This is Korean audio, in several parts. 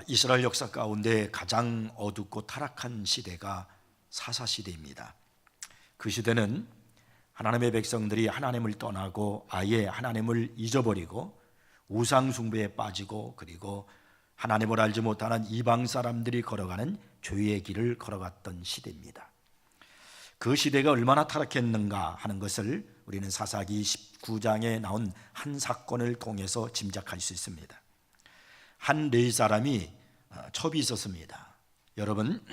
이스라엘 역사 가운데 가장 어둡고 타락한 시대가 사사시대입니다. 그 시대는 하나님의 백성들이 하나님을 떠나고 아예 하나님을 잊어버리고 우상숭배에 빠지고, 그리고 하나님을 알지 못하는 이방 사람들이 걸어가는 죄의 길을 걸어갔던 시대입니다. 그 시대가 얼마나 타락했는가 하는 것을 우리는 사사기 19장에 나온 한 사건을 통해서 짐작할 수 있습니다. 한 레위 사람이 첩이 있었습니다. 여러분,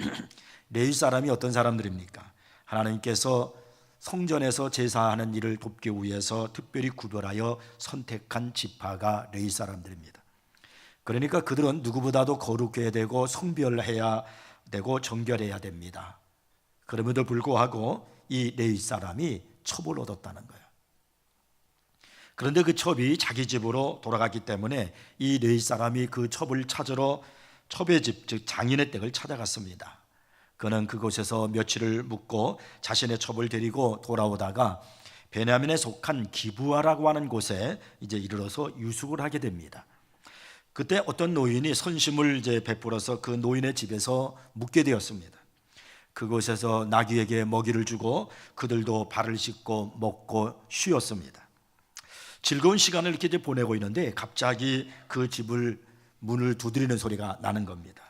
레위 사람이 어떤 사람들입니까? 하나님께서 성전에서 제사하는 일을 돕기 위해서 특별히 구별하여 선택한 지파가 레위 사람들입니다. 그러니까 그들은 누구보다도 거룩해야 되고 성별해야 되고 정결해야 됩니다. 그럼에도 불구하고 이 레위 사람이 첩을 얻었다는 거예요. 그런데 그 첩이 자기 집으로 돌아갔기 때문에 이 레위 사람이 그 첩을 찾으러 첩의 집, 즉 장인의 댁을 찾아갔습니다. 그는 그곳에서 며칠을 묵고 자신의 첩을 데리고 돌아오다가 베냐민에 속한 기브아라고 하는 곳에 이제 이르러서 유숙을 하게 됩니다. 그때 어떤 노인이 선심을 베풀어서 그 노인의 집에서 묵게 되었습니다. 그곳에서 나귀에게 먹이를 주고 그들도 발을 씻고 먹고 쉬었습니다. 즐거운 시간을 이렇게 보내고 있는데 갑자기 그 집을 문을 두드리는 소리가 나는 겁니다.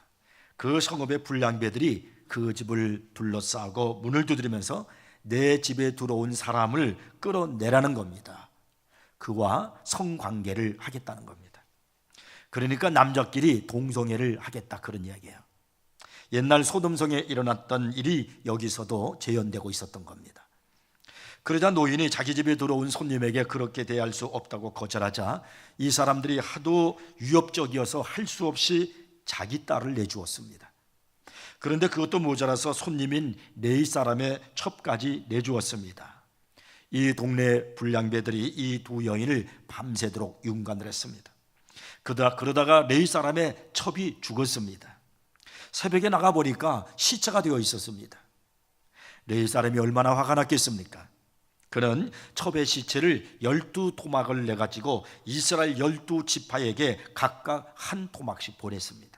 그 성읍의 불량배들이 그 집을 둘러싸고 문을 두드리면서 내 집에 들어온 사람을 끌어내라는 겁니다. 그와 성관계를 하겠다는 겁니다. 그러니까 남자끼리 동성애를 하겠다, 그런 이야기예요. 옛날 소돔성에 일어났던 일이 여기서도 재현되고 있었던 겁니다. 그러자 노인이 자기 집에 들어온 손님에게 그렇게 대할 수 없다고 거절하자 이 사람들이 하도 위협적이어서 할 수 없이 자기 딸을 내주었습니다. 그런데 그것도 모자라서 손님인 레위 사람의 첩까지 내주었습니다. 이 동네 불량배들이 이 두 여인을 밤새도록 윤관을 했습니다. 그러다가 레위 사람의 첩이 죽었습니다. 새벽에 나가보니까 시체가 되어 있었습니다. 레위 사람이 얼마나 화가 났겠습니까? 그는 첩의 시체를 12토막을 내가지고 이스라엘 12지파에게 각각 한 토막씩 보냈습니다.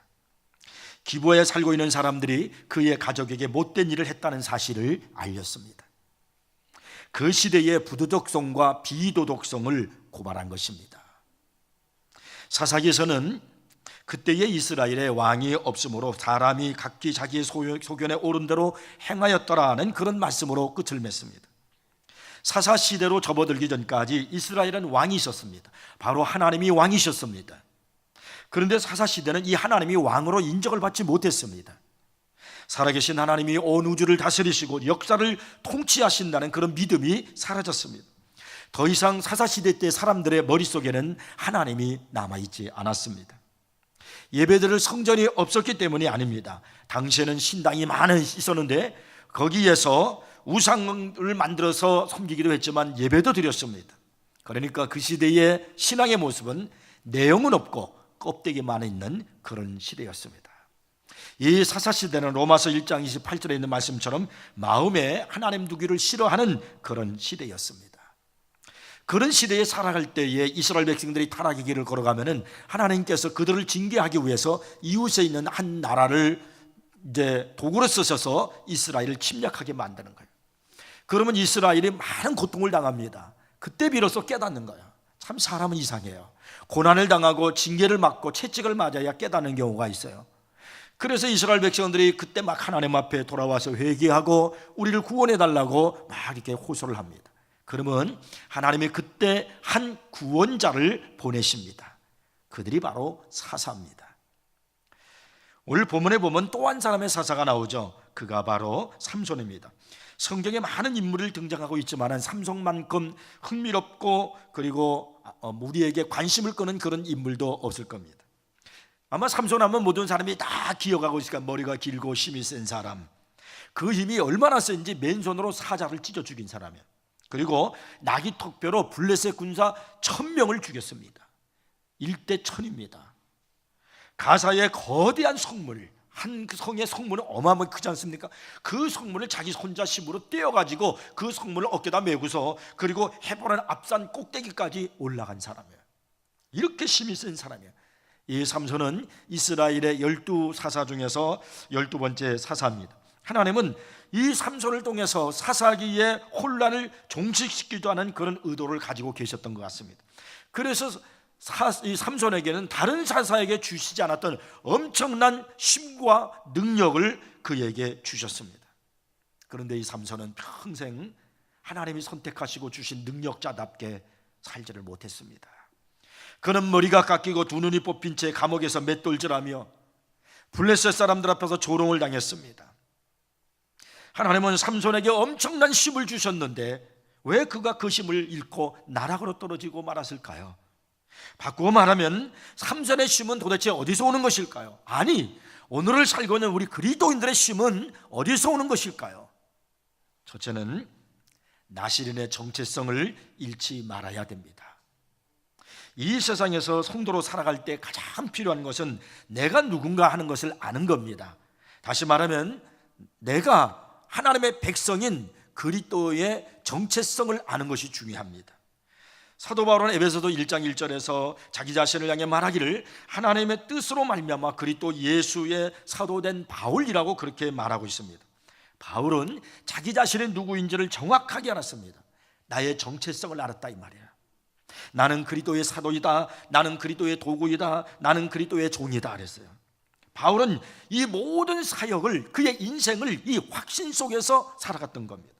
기브아에 살고 있는 사람들이 그의 가족에게 못된 일을 했다는 사실을 알렸습니다. 그 시대의 부도덕성과 비도덕성을 고발한 것입니다. 사사기에서는 그때의 이스라엘에 왕이 없으므로 사람이 각기 자기 소견에 옳은 대로 행하였더라는 그런 말씀으로 끝을 맺습니다. 사사시대로 접어들기 전까지 이스라엘은 왕이 있었습니다. 바로 하나님이 왕이셨습니다. 그런데 사사시대는 이 하나님이 왕으로 인정을 받지 못했습니다. 살아계신 하나님이 온 우주를 다스리시고 역사를 통치하신다는 그런 믿음이 사라졌습니다. 더 이상 사사시대 때 사람들의 머릿속에는 하나님이 남아있지 않았습니다. 예배드릴 성전이 없었기 때문이 아닙니다. 당시에는 신당이 많이 있었는데 거기에서 우상을 만들어서 섬기기도 했지만 예배도 드렸습니다. 그러니까 그 시대의 신앙의 모습은 내용은 없고 껍데기만 있는 그런 시대였습니다. 이 사사시대는 로마서 1장 28절에 있는 말씀처럼 마음에 하나님 두기를 싫어하는 그런 시대였습니다. 그런 시대에 살아갈 때에 이스라엘 백성들이 타락의 길을 걸어가면은 하나님께서 그들을 징계하기 위해서 이웃에 있는 한 나라를 이제 도구로 쓰셔서 이스라엘을 침략하게 만드는 거예요. 그러면 이스라엘이 많은 고통을 당합니다. 그때 비로소 깨닫는 거예요. 참 사람은 이상해요. 고난을 당하고 징계를 맞고 채찍을 맞아야 깨닫는 경우가 있어요. 그래서 이스라엘 백성들이 그때 막 하나님 앞에 돌아와서 회개하고 우리를 구원해 달라고 막 이렇게 호소를 합니다. 그러면 하나님이 그때 한 구원자를 보내십니다. 그들이 바로 사사입니다. 오늘 본문에 보면 또 한 사람의 사사가 나오죠. 그가 바로 삼손입니다. 성경에 많은 인물을 등장하고 있지만 삼손만큼 흥미롭고 그리고 우리에게 관심을 끄는 그런 인물도 없을 겁니다. 아마 삼손하면 모든 사람이 다 기억하고 있으니까 머리가 길고 힘이 센 사람, 그 힘이 얼마나 센지 맨손으로 사자를 찢어 죽인 사람이에요. 그리고 나귀턱뼈로 블레셋 군사 1000명을 죽였습니다. 1대 1000입니다. 가사의 거대한 성물, 한 성의 성문은 어마어마하게 크지 않습니까? 그 성문을 자기 혼자 힘으로 떼어가지고 그 성문을 어깨다 메고서 그리고 헤보란 앞산 꼭대기까지 올라간 사람이에요. 이렇게 힘이 센 사람이에요. 이 삼손은 이스라엘의 12사사 중에서 12번째 사사입니다. 하나님은 이 삼손을 통해서 사사기의 혼란을 종식시키지도 않은 그런 의도를 가지고 계셨던 것 같습니다. 그래서 이 삼손에게는 다른 사사에게 주시지 않았던 엄청난 힘과 능력을 그에게 주셨습니다. 그런데 이 삼손은 평생 하나님이 선택하시고 주신 능력자답게 살지를 못했습니다. 그는 머리가 깎이고 두 눈이 뽑힌 채 감옥에서 맷돌질하며 블레셋 사람들 앞에서 조롱을 당했습니다. 하나님은 삼손에게 엄청난 힘을 주셨는데 왜 그가 그 힘을 잃고 나락으로 떨어지고 말았을까요? 바꾸어 말하면 삼손의 힘은 도대체 어디서 오는 것일까요? 아니, 오늘을 살고 있는 우리 그리스도인들의 힘은 어디서 오는 것일까요? 첫째는 나시린의 정체성을 잃지 말아야 됩니다. 이 세상에서 성도로 살아갈 때 가장 필요한 것은 내가 누군가 하는 것을 아는 겁니다. 다시 말하면 내가 하나님의 백성인 그리스도의 정체성을 아는 것이 중요합니다. 사도 바울은 에베소서 1장 1절에서 자기 자신을 향해 말하기를 하나님의 뜻으로 말미암아 그리스도 예수의 사도된 바울이라고 그렇게 말하고 있습니다. 바울은 자기 자신이 누구인지를 정확하게 알았습니다. 나의 정체성을 알았다 이 말이야. 나는 그리스도의 사도이다, 나는 그리스도의 도구이다, 나는 그리스도의 종이다 그랬어요. 바울은 이 모든 사역을, 그의 인생을 이 확신 속에서 살아갔던 겁니다.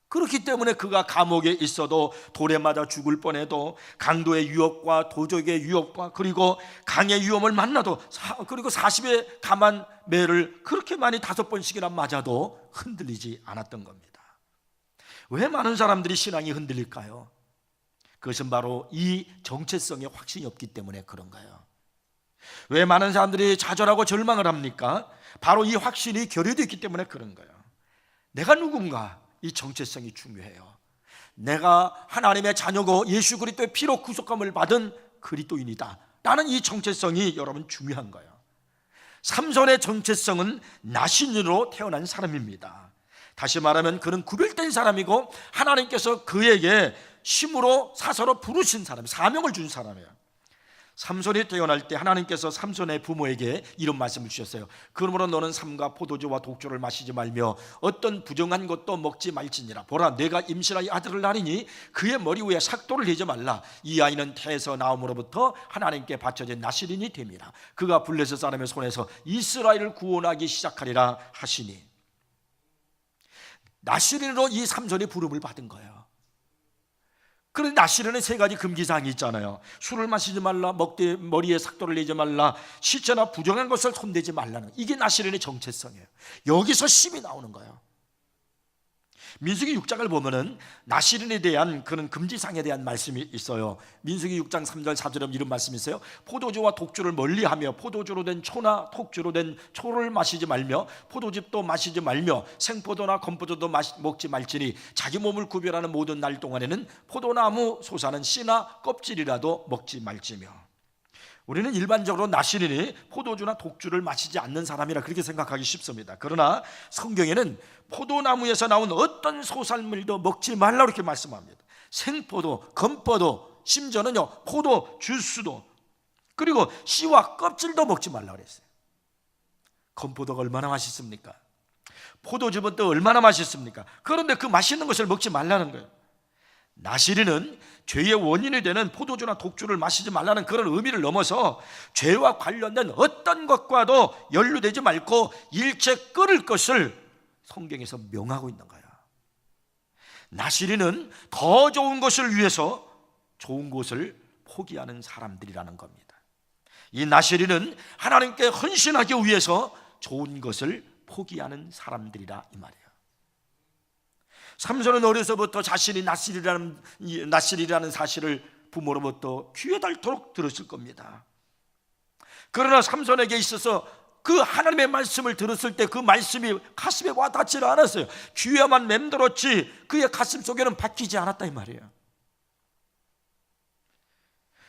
그렇기 때문에 그가 감옥에 있어도, 돌에 맞아 죽을 뻔해도, 강도의 유혹과 도적의 유혹과 그리고 강의 위험을 만나도, 그리고 40의 감한 매를 그렇게 많이 5번씩이나 맞아도 흔들리지 않았던 겁니다. 왜 많은 사람들이 신앙이 흔들릴까요? 그것은 바로 이 정체성의 확신이 없기 때문에 그런 거예요. 왜 많은 사람들이 좌절하고 절망을 합니까? 바로 이 확신이 결여되어 있기 때문에 그런 거예요. 내가 누군가, 이 정체성이 중요해요. 내가 하나님의 자녀고 예수 그리스도의 피로 구속함을 받은 그리스도인이다 라는 이 정체성이 여러분 중요한 거예요. 삼손의 정체성은 나신으로 태어난 사람입니다. 다시 말하면 그는 구별된 사람이고 하나님께서 그에게 힘으로 사서로 부르신 사람, 사명을 준 사람이에요. 삼손이 태어날 때 하나님께서 삼손의 부모에게 이런 말씀을 주셨어요. 그러므로 너는 삼가 포도주와 독주를 마시지 말며 어떤 부정한 것도 먹지 말지니라. 보라, 내가 임신하여 아들을 낳으니 그의 머리 위에 삭도를 내지 말라. 이 아이는 태에서 나옴으로부터 하나님께 바쳐진 나시린이 됨이라. 그가 블레셋 사람의 손에서 이스라엘을 구원하기 시작하리라 하시니. 나시린으로 이 삼손이 부름을 받은 거예요. 그런데 나시린은 3가지 금기사항이 있잖아요. 술을 마시지 말라, 머리에 삭도를 내지 말라, 시체나 부정한 것을 손대지 말라는, 이게 나시린의 정체성이에요. 여기서 힘이 나오는 거예요. 민수기 6장을 보면은 나시린에 대한 그런 금지사항에 대한 말씀이 있어요. 민수기 6장 3절 4절에 이런 말씀이 있어요. 포도주와 독주를 멀리하며 포도주로 된 초나 독주로 된 초를 마시지 말며 포도즙도 마시지 말며 생포도나 건포도도 먹지 말지니 자기 몸을 구별하는 모든 날 동안에는 포도나무 솟아는 씨나 껍질이라도 먹지 말지며. 우리는 일반적으로 나시린이 포도주나 독주를 마시지 않는 사람이라 그렇게 생각하기 쉽습니다. 그러나 성경에는 포도나무에서 나온 어떤 소산물도 먹지 말라고 이렇게 말씀합니다. 생포도, 건포도, 심지어는요 포도 주스도, 그리고 씨와 껍질도 먹지 말라고 그랬어요. 건포도가 얼마나 맛있습니까? 포도즙은 또 얼마나 맛있습니까? 그런데 그 맛있는 것을 먹지 말라는 거예요. 나시린은 죄의 원인이 되는 포도주나 독주를 마시지 말라는 그런 의미를 넘어서 죄와 관련된 어떤 것과도 연루되지 말고 일체 끊을 것을 성경에서 명하고 있는 거야. 나시린은 더 좋은 것을 위해서 좋은 것을 포기하는 사람들이라는 겁니다. 이 나시린은 하나님께 헌신하기 위해서 좋은 것을 포기하는 사람들이라 이 말이에요. 삼손은 어려서부터 자신이 나실이라는 사실을 부모로부터 귀에 닳도록 들었을 겁니다. 그러나 삼손에게 있어서 그 하나님의 말씀을 들었을 때 그 말씀이 가슴에 와닿지를 않았어요. 귀에만 맴돌았지 그의 가슴 속에는 박히지 않았다 이 말이에요.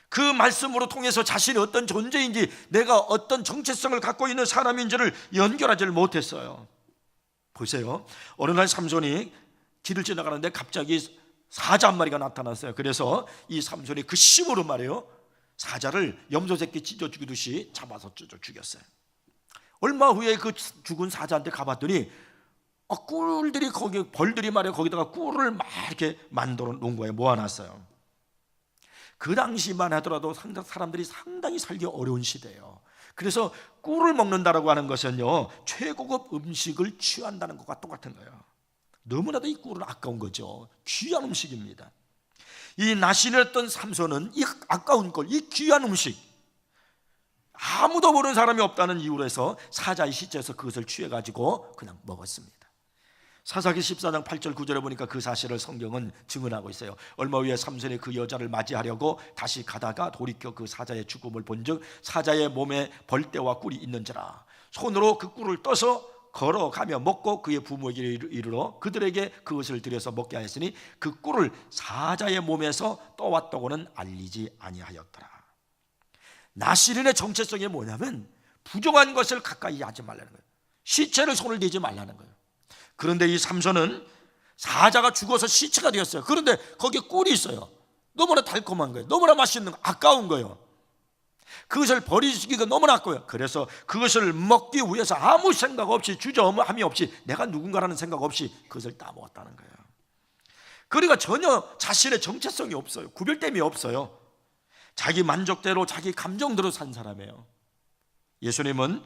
그 말씀으로 통해서 자신이 어떤 존재인지, 내가 어떤 정체성을 갖고 있는 사람인지를 연결하지를 못했어요. 보세요. 어느 날 삼손이 길을 지나가는데 갑자기 사자 한 마리가 나타났어요. 그래서 이 삼손이 그 힘으로 말이에요, 사자를 염소 새끼 찢어 죽이듯이 잡아서 찢어 죽였어요. 얼마 후에 그 죽은 사자한테 가봤더니 꿀들이 거기, 벌들이 말이야 거기다가 꿀을 막 이렇게 만들어 놓은 거예요. 모아놨어요. 그 당시만 하더라도 사람들이 상당히 살기 어려운 시대예요. 그래서 꿀을 먹는다라고 하는 것은요, 최고급 음식을 취한다는 것과 똑같은 거예요. 너무나도 이 꿀은 아까운 거죠. 귀한 음식입니다. 이 나신이었던 삼손은 이 아까운 걸, 이 귀한 음식, 아무도 모르는 사람이 없다는 이유로 해서 사자의 시체에서 그것을 취해가지고 그냥 먹었습니다. 사사기 14장 8절 9절에 보니까 그 사실을 성경은 증언하고 있어요. 얼마 후에 삼손이 그 여자를 맞이하려고 다시 가다가 돌이켜 그 사자의 죽음을 본즉 사자의 몸에 벌떼와 꿀이 있는지라. 손으로 그 꿀을 떠서 걸어가며 먹고 그의 부모에게 이르러 그들에게 그것을 들여서 먹게 하였으니 그 꿀을 사자의 몸에서 떠왔다고는 알리지 아니하였더라. 나실인의 정체성이 뭐냐면 부정한 것을 가까이 하지 말라는 거예요. 시체를 손을 대지 말라는 거예요. 그런데 이 삼손은 사자가 죽어서 시체가 되었어요. 그런데 거기에 꿀이 있어요. 너무나 달콤한 거예요. 너무나 맛있는 거, 아까운 거예요. 그것을 버리기가 너무나 아까워요. 그래서 그것을 먹기 위해서 아무 생각 없이, 주저함이 없이, 내가 누군가라는 생각 없이 그것을 따먹었다는 거예요. 그러니까 전혀 자신의 정체성이 없어요. 구별됨이 없어요. 자기 만족대로, 자기 감정대로 산 사람이에요. 예수님은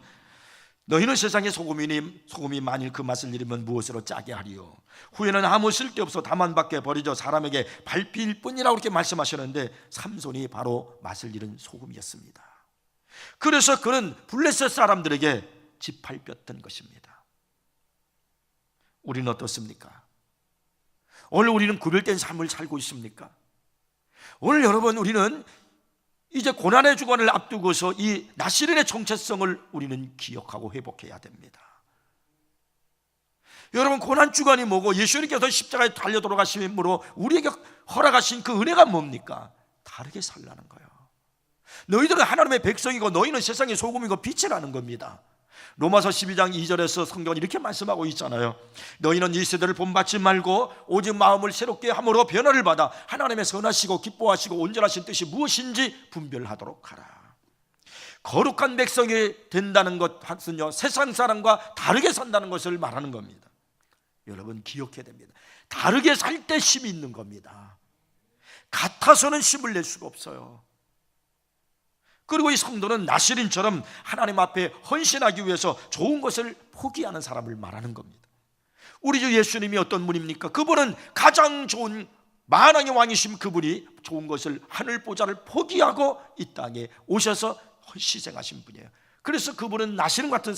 너희는 세상의 소금이니 소금이 만일 그 맛을 잃으면 무엇으로 짜게 하리요. 후에는 아무 쓸데없어 다만 밖에 버리져 사람에게 밟힐 뿐이라고 그렇게 말씀하셨는데 삼손이 바로 맛을 잃은 소금이었습니다. 그래서 그는 블레셋 사람들에게 짓밟혔던 것입니다. 우리는 어떻습니까? 오늘 우리는 구별된 삶을 살고 있습니까? 오늘 여러분, 우리는 이제 고난의 주간을 앞두고서 이 나실인의 정체성을 우리는 기억하고 회복해야 됩니다. 여러분, 고난 주간이 뭐고 예수님께서 십자가에 달려 돌아가심으로 우리에게 허락하신 그 은혜가 뭡니까? 다르게 살라는 거예요. 너희들은 하나님의 백성이고 너희는 세상의 소금이고 빛이라는 겁니다. 로마서 12장 2절에서 성경은 이렇게 말씀하고 있잖아요. 너희는 이 세대를 본받지 말고 오직 마음을 새롭게 함으로 변화를 받아 하나님의 선하시고 기뻐하시고 온전하신 뜻이 무엇인지 분별하도록 하라. 거룩한 백성이 된다는 것은요, 세상 사람과 다르게 산다는 것을 말하는 겁니다. 여러분 기억해야 됩니다. 다르게 살 때 힘이 있는 겁니다. 같아서는 힘을 낼 수가 없어요. 그리고 이 성도는 나실인처럼 하나님 앞에 헌신하기 위해서 좋은 것을 포기하는 사람을 말하는 겁니다. 우리 주 예수님이 어떤 분입니까? 그분은 가장 좋은 만왕의 왕이신 그분이 좋은 것을, 하늘 보좌를 포기하고 이 땅에 오셔서 희생하신 분이에요. 그래서 그분은 나실인 같은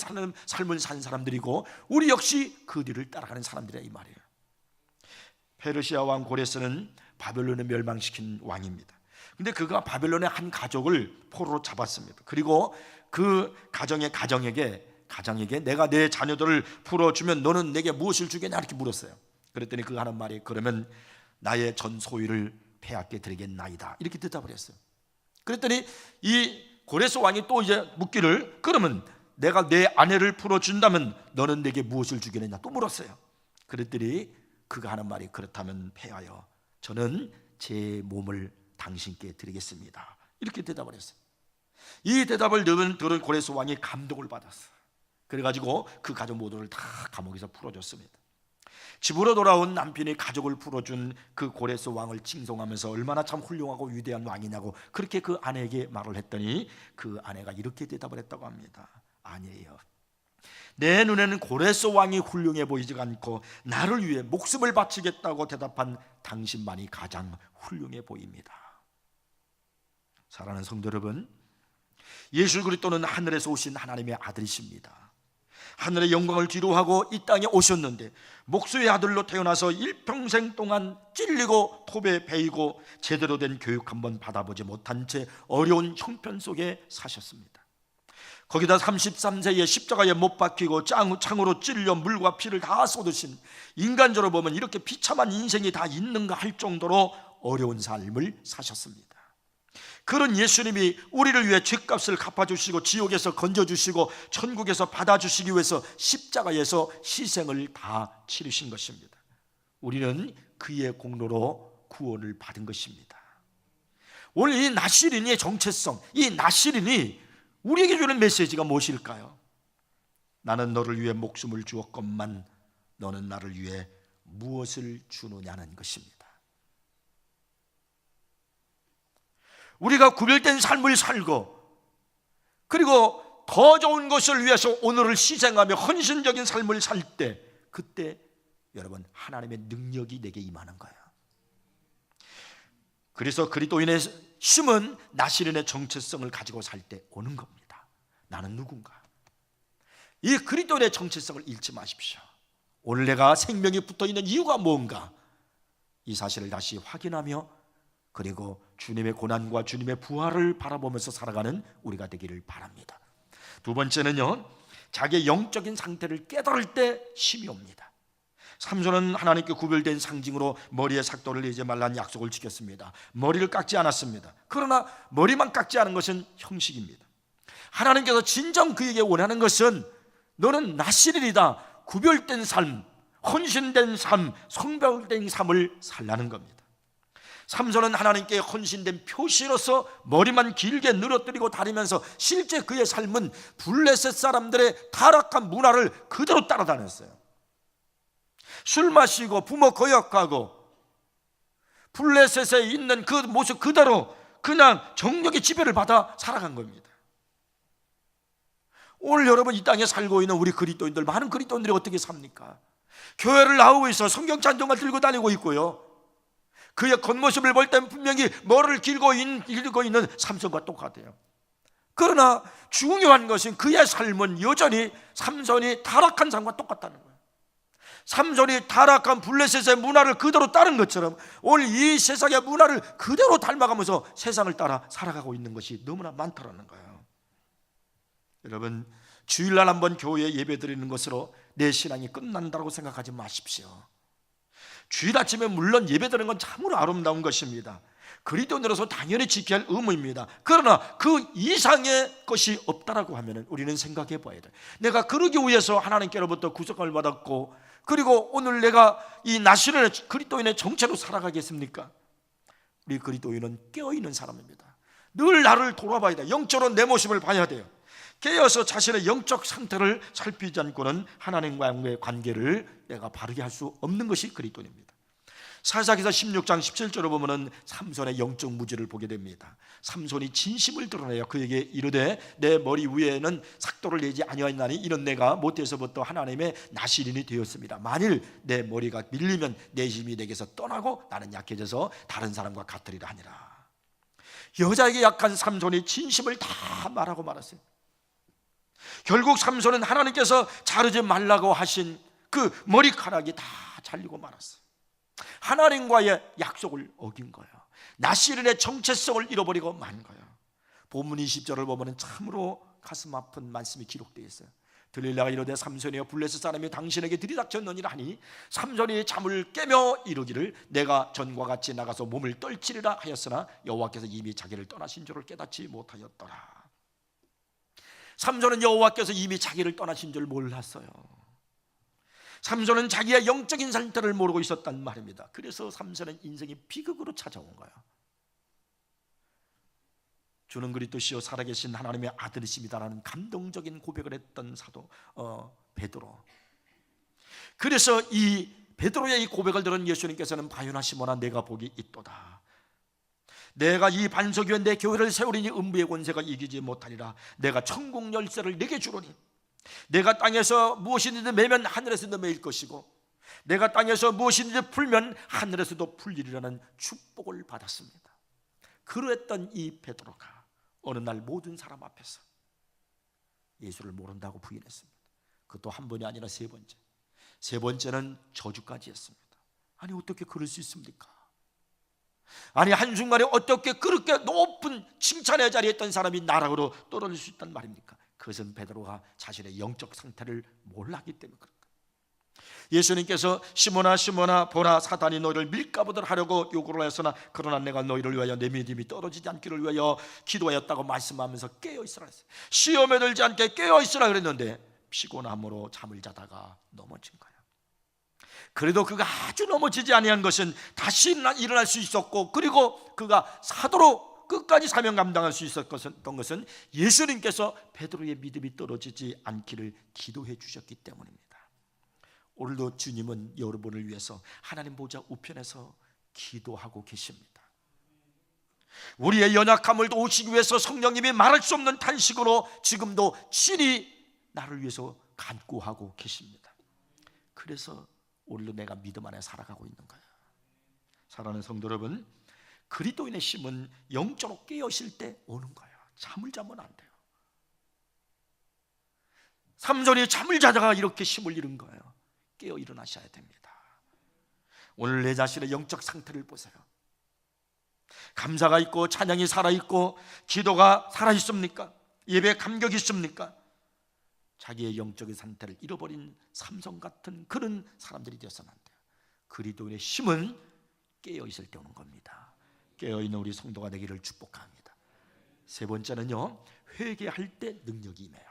삶을 산 사람들이고 우리 역시 그 뒤를 따라가는 사람들이야 이 말이에요. 페르시아 왕 고레스는 바벨론을 멸망시킨 왕입니다. 근데 그가 바벨론의 한 가족을 포로로 잡았습니다. 그리고 그 가정에게 내가 내 자녀들을 풀어주면 너는 내게 무엇을 주겠냐 이렇게 물었어요. 그랬더니 그가 하는 말이 그러면 나의 전 소유를 폐하께 드리겠나이다 이렇게 대답을 했어요. 그랬더니 이 고레스 왕이 또 이제 묻기를 그러면 내가 내 아내를 풀어준다면 너는 내게 무엇을 주겠느냐 또 물었어요. 그랬더니 그가 하는 말이 그렇다면 폐하여 저는 제 몸을 당신께 드리겠습니다 이렇게 대답을 했어요. 이 대답을 들은 고레스 왕이 감동을 받았어요. 그래가지고 그 가족 모두를 다 감옥에서 풀어줬습니다. 집으로 돌아온 남편이 가족을 풀어준 그 고레스 왕을 칭송하면서 얼마나 참 훌륭하고 위대한 왕이냐고 그렇게 그 아내에게 말을 했더니 그 아내가 이렇게 대답을 했다고 합니다. 아니에요, 내 눈에는 고레스 왕이 훌륭해 보이지 않고 나를 위해 목숨을 바치겠다고 대답한 당신만이 가장 훌륭해 보입니다. 사랑하는 성도 여러분, 예수 그리스도는 하늘에서 오신 하나님의 아들이십니다. 하늘의 영광을 뒤로하고 이 땅에 오셨는데 목수의 아들로 태어나서 일평생 동안 찔리고 톱에 베이고 제대로 된 교육 한번 받아보지 못한 채 어려운 형편 속에 사셨습니다. 거기다 33세에 십자가에 못 박히고 창으로 찔려 물과 피를 다 쏟으신, 인간적으로 보면 이렇게 비참한 인생이 다 있는가 할 정도로 어려운 삶을 사셨습니다. 그런 예수님이 우리를 위해 죄값을 갚아주시고 지옥에서 건져주시고 천국에서 받아주시기 위해서 십자가에서 희생을 다 치르신 것입니다. 우리는 그의 공로로 구원을 받은 것입니다. 오늘 이 나시린의 정체성, 이 나시린이 우리에게 주는 메시지가 무엇일까요? 나는 너를 위해 목숨을 주었건만 너는 나를 위해 무엇을 주느냐는 것입니다. 우리가 구별된 삶을 살고 그리고 더 좋은 것을 위해서 오늘을 희생하며 헌신적인 삶을 살 때, 그때 여러분 하나님의 능력이 내게 임하는 거예요. 그래서 그리스도인의 쉼은 나시린의 정체성을 가지고 살 때 오는 겁니다. 나는 누군가? 이 그리스도인의 정체성을 잃지 마십시오. 오늘 내가 생명이 붙어있는 이유가 뭔가, 이 사실을 다시 확인하며 그리고 주님의 고난과 주님의 부활을 바라보면서 살아가는 우리가 되기를 바랍니다. 두 번째는요, 자기의 영적인 상태를 깨달을 때 쉼이 옵니다. 삼손은 하나님께 구별된 상징으로 머리에 삭도를 내지 말라는 약속을 지켰습니다. 머리를 깎지 않았습니다. 그러나 머리만 깎지 않은 것은 형식입니다. 하나님께서 진정 그에게 원하는 것은 너는 나시린이다, 구별된 삶, 헌신된 삶, 성별된 삶을 살라는 겁니다. 삼손은 하나님께 헌신된 표시로서 머리만 길게 늘어뜨리고 다니면서 실제 그의 삶은 블레셋 사람들의 타락한 문화를 그대로 따라다녔어요. 술 마시고 부모 거역하고 블레셋에 있는 그 모습 그대로 그냥 정력의 지배를 받아 살아간 겁니다. 오늘 여러분 이 땅에 살고 있는 우리 그리스도인들, 많은 그리스도인들이 어떻게 삽니까? 교회를 나오고 있어 성경 찬송가 들고 다니고 있고요, 그의 겉모습을 볼 때는 분명히 머리를 길고 있는 삼손과 똑같아요. 그러나 중요한 것은 그의 삶은 여전히 삼손이 타락한 삶과 똑같다는 거예요. 삼손이 타락한 블레셋의 문화를 그대로 따른 것처럼 오늘 이 세상의 문화를 그대로 닮아가면서 세상을 따라 살아가고 있는 것이 너무나 많다는 거예요. 여러분, 주일날 한번 교회에 예배드리는 것으로 내 신앙이 끝난다고 생각하지 마십시오. 주일 아침에 물론 예배드리는 건 참으로 아름다운 것입니다. 그리스도인으로서 당연히 지켜야 할 의무입니다. 그러나 그 이상의 것이 없다라고 하면 우리는 생각해 봐야 돼요. 내가 그러기 위해서 하나님께로부터 구속을 받았고 그리고 오늘 내가 이 나시린의 그리스도인의 정체로 살아가겠습니까? 우리 그리스도인은 깨어있는 사람입니다. 늘 나를 돌아봐야 돼요. 영적으로 내 모습을 봐야 돼요. 깨어서 자신의 영적 상태를 살피지 않고는 하나님과의 관계를 내가 바르게 할 수 없는 것이 그리스도인입니다. 사사기서 16장 17절을 보면은 삼손의 영적 무지를 보게 됩니다. 삼손이 진심을 드러내요. 그에게 이르되 내 머리 위에는 삭도를 내지 아니하였나니 이는 내가 모태에서부터 하나님의 나시린이 되었습니다. 만일 내 머리가 밀리면 내 힘이 내게서 떠나고 나는 약해져서 다른 사람과 같으리라 하니라. 여자에게 약한 삼손이 진심을 다 말하고 말았어요. 결국 삼손은 하나님께서 자르지 말라고 하신 그 머리카락이 다 잘리고 말았어요. 하나님과의 약속을 어긴 거예요. 나시린의 정체성을 잃어버리고 만 거예요. 본문 20절을 보면 참으로 가슴 아픈 말씀이 기록되어 있어요. 들릴라가 이르되 삼손이여 블레셋 사람이 당신에게 들이닥쳤느니라 하니 삼손이 잠을 깨며 이르기를 내가 전과 같이 나가서 몸을 떨치리라 하였으나 여호와께서 이미 자기를 떠나신 줄을 깨닫지 못하였더라. 삼손은 여호와께서 이미 자기를 떠나신 줄 몰랐어요. 삼손은 자기의 영적인 상태를 모르고 있었단 말입니다. 그래서 삼손은 인생이 비극으로 찾아온 거예요. 주는 그리스도시요 살아계신 하나님의 아들이십니다라는 감동적인 고백을 했던 사도 베드로. 그래서 이 베드로의 이 고백을 들은 예수님께서는 바요나 시몬아 내가 복이 있도다. 내가 이 반석 위에 내 교회를 세우리니 음부의 권세가 이기지 못하리라. 내가 천국 열쇠를 내게 주노니 내가 땅에서 무엇이든지 매면 하늘에서도 매일 것이고 내가 땅에서 무엇이든지 풀면 하늘에서도 풀리리라는 축복을 받았습니다. 그랬던 이 베드로가 어느 날 모든 사람 앞에서 예수를 모른다고 부인했습니다. 그것도 한 번이 아니라 세 번째. 세 번째는 저주까지 했습니다. 아니 어떻게 그럴 수 있습니까? 아니 한순간에 어떻게 그렇게 높은 칭찬의 자리에 있던 사람이 나락으로 떨어질 수 있단 말입니까? 그것은 베드로가 자신의 영적 상태를 몰랐기 때문에 그런 거예요. 예수님께서 시몬아 시몬아 보라 사단이 너희를 밀가부들 하려고 요구를 하였으나 그러나 내가 너희를 위하여 내 믿음이 떨어지지 않기를 위하여 기도하였다고 말씀하면서 깨어있으라 했어요. 시험에 들지 않게 깨어있으라 그랬는데 피곤함으로 잠을 자다가 넘어진 거예요. 그래도 그가 아주 넘어지지 아니한 것은 다시 일어날 수 있었고 그리고 그가 사도로 끝까지 사명 감당할 수 있었던 것은 예수님께서 베드로의 믿음이 떨어지지 않기를 기도해 주셨기 때문입니다. 오늘도 주님은 여러분을 위해서 하나님 보좌 우편에서 기도하고 계십니다. 우리의 연약함을 도우시기 위해서 성령님이 말할 수 없는 탄식으로 지금도 친히 나를 위해서 간구하고 계십니다. 그래서 오늘도 내가 믿음 안에 살아가고 있는 거예요. 사랑하는 성도 여러분, 그리스도인의 힘은 영적으로 깨어있을 때 오는 거예요. 잠을 자면 안 돼요. 삼손이 잠을 자다가 이렇게 힘을 잃은 거예요. 깨어 일어나셔야 됩니다. 오늘 내 자신의 영적 상태를 보세요. 감사가 있고 찬양이 살아있고 기도가 살아있습니까? 예배에 감격이 있습니까? 자기의 영적인 상태를 잃어버린 삼손 같은 그런 사람들이 되어서는 안 돼요. 그리스도인의 힘은 깨어있을 때 오는 겁니다. 깨어있는 우리 성도가 되기를 축복합니다. 세 번째는요, 회개할 때 능력이 임해요.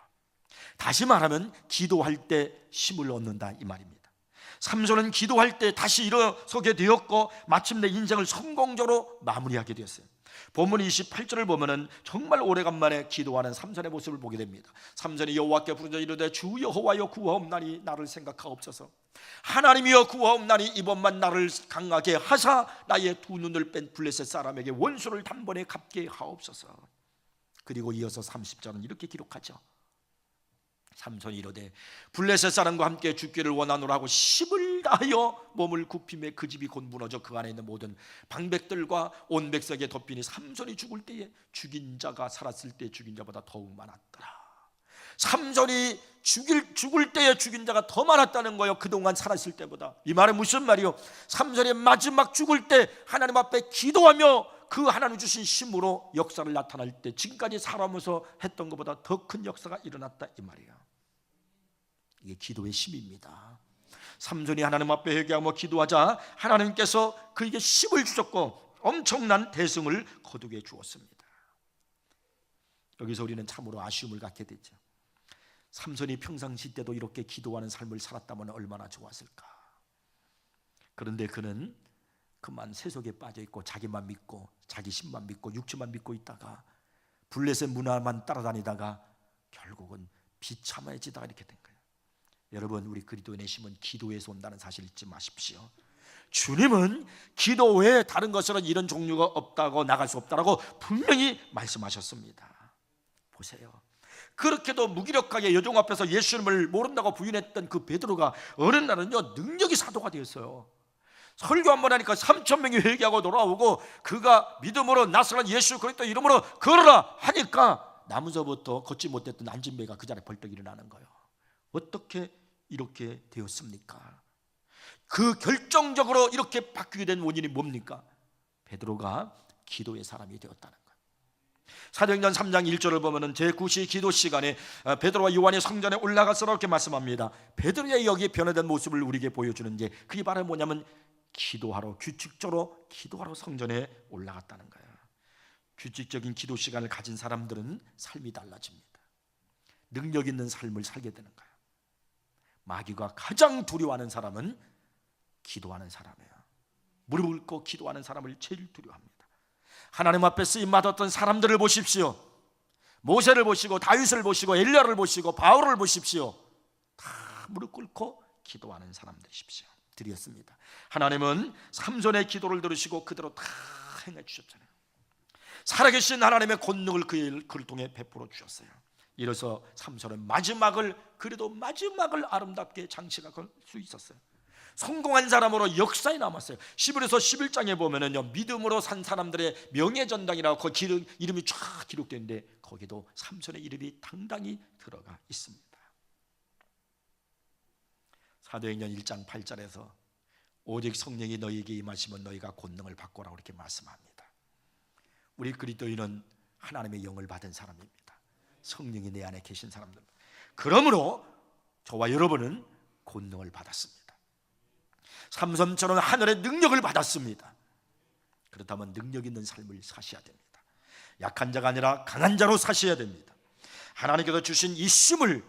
다시 말하면 기도할 때 힘을 얻는다 이 말입니다. 삼손은 기도할 때 다시 일어서게 되었고 마침내 인생을 성공적으로 마무리하게 되었어요. 본문 28절을 보면은 정말 오래간만에 기도하는 삼손의 모습을 보게 됩니다. 삼손이 여호와께 부르짖어 이르되 주 여호와여 구하옵나니 나를 생각하옵소서. 하나님이여 구하옵나니 이번만 나를 강하게 하사 나의 두 눈을 뺀 블레셋 사람에게 원수를 단번에 갚게 하옵소서. 그리고 이어서 30절은 이렇게 기록하죠. 삼손이 이르되 블레셋 사람과 함께 죽기를 원하노라 하고 힘을 다하여 몸을 굽히매 그 집이 곧 무너져 그 안에 있는 모든 방백들과 온 백성에게 덮이니 삼손이 죽을 때에 죽인 자가 살았을 때 죽인 자보다 더욱 많았더라. 삼손이 죽을 때에 죽인 자가 더 많았다는 거예요. 그동안 살았을 때보다. 이 말은 무슨 말이요? 삼손이 마지막 죽을 때 하나님 앞에 기도하며 그 하나님 주신 힘으로 역사를 나타날 때 지금까지 살아오면서 했던 것보다 더 큰 역사가 일어났다 이 말이에요. 이게 기도의 힘입니다. 삼손이 하나님 앞에 회개하며 기도하자 하나님께서 그에게 힘을 주셨고 엄청난 대승을 거두게 주었습니다. 여기서 우리는 참으로 아쉬움을 갖게 되죠. 삼손이 평상시 때도 이렇게 기도하는 삶을 살았다면 얼마나 좋았을까. 그런데 그는 그만 세속에 빠져 있고 자기만 믿고 자기 힘만 믿고 육체만 믿고 있다가 블레셋 문화만 따라다니다가 결국은 비참해지다가 이렇게 된 거예요. 여러분, 우리 그리스도인의 힘은 기도에서 온다는 사실 잊지 마십시오. 주님은 기도 외에 다른 것으로는 이런 종류가 없다고 나갈 수 없다라고 분명히 말씀하셨습니다. 보세요. 그렇게도 무기력하게 여종 앞에서 예수님을 모른다고 부인했던 그 베드로가 어느 날은요 능력이 사도가 되었어요. 설교 한번 하니까 3,000명이 회개하고 돌아오고 그가 믿음으로 나서는 예수 그리스도 이름으로 걸어라 하니까 나무서부터 걷지 못했던 안진뱅이가 그 자리에 벌떡 일어나는 거예요. 어떻게 이렇게 되었습니까? 그 결정적으로 이렇게 바뀌게 된 원인이 뭡니까? 베드로가 기도의 사람이 되었다는 거예요. 사도행전 3장 1절을 보면은 제9시 기도 시간에 베드로와 요한이 성전에 올라가서 이렇게 말씀합니다. 베드로의 여기 변화된 모습을 우리에게 보여주는 게 그게 바로 뭐냐면 기도하러 규칙적으로 기도하러 성전에 올라갔다는 거예요. 규칙적인 기도 시간을 가진 사람들은 삶이 달라집니다. 능력 있는 삶을 살게 되는 거예요. 마귀가 가장 두려워하는 사람은 기도하는 사람이에요. 무릎을 꿇고 기도하는 사람을 제일 두려워합니다. 하나님 앞에 쓰임 받았던 사람들을 보십시오. 모세를 보시고 다윗을 보시고 엘리야를 보시고 바울을 보십시오. 다 무릎 꿇고 기도하는 사람들이었습니다. 하나님은 삼손의 기도를 들으시고 그대로 다 행해 주셨잖아요. 살아계신 하나님의 권능을 그를 통해 베풀어 주셨어요. 이래서 삼손은 그래도 마지막을 아름답게 장식할 수 있었어요. 성공한 사람으로 역사에 남았어요. 히브리서 11장에 보면은요 믿음으로 산 사람들의 명예전당이라고 그 이름이 쫙 기록되는데 거기도 삼손의 이름이 당당히 들어가 있습니다. 사도행전 1장 8절에서 오직 성령이 너희에게 임하시면 너희가 권능을 받고라 이렇게 말씀합니다. 우리 그리스도인은 하나님의 영을 받은 사람입니다. 성령이 내 안에 계신 사람들. 그러므로 저와 여러분은 권능을 받았습니다. 삼손처럼 하늘의 능력을 받았습니다. 그렇다면 능력 있는 삶을 사셔야 됩니다. 약한 자가 아니라 강한 자로 사셔야 됩니다. 하나님께서 주신 이 힘을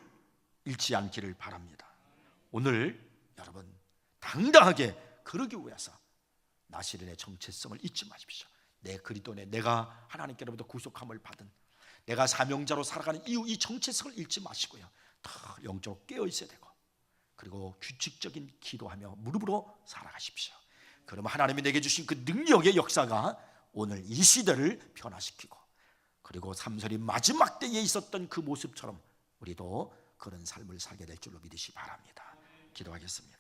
잃지 않기를 바랍니다. 오늘 여러분 당당하게 그러기 위해서 나시린의 정체성을 잊지 마십시오. 내 그리스도네, 내가 하나님께로부터 구속함을 받은, 내가 사명자로 살아가는 이유, 이 정체성을 잃지 마시고요, 다 영적으로 깨어 있어야 되고, 그리고 규칙적인 기도하며 무릎으로 살아가십시오. 그러면 하나님이 내게 주신 그 능력의 역사가 오늘 이 시대를 변화시키고, 그리고 삼설이 마지막 때에 있었던 그 모습처럼 우리도 그런 삶을 살게 될 줄로 믿으시 바랍니다. 기도하겠습니다.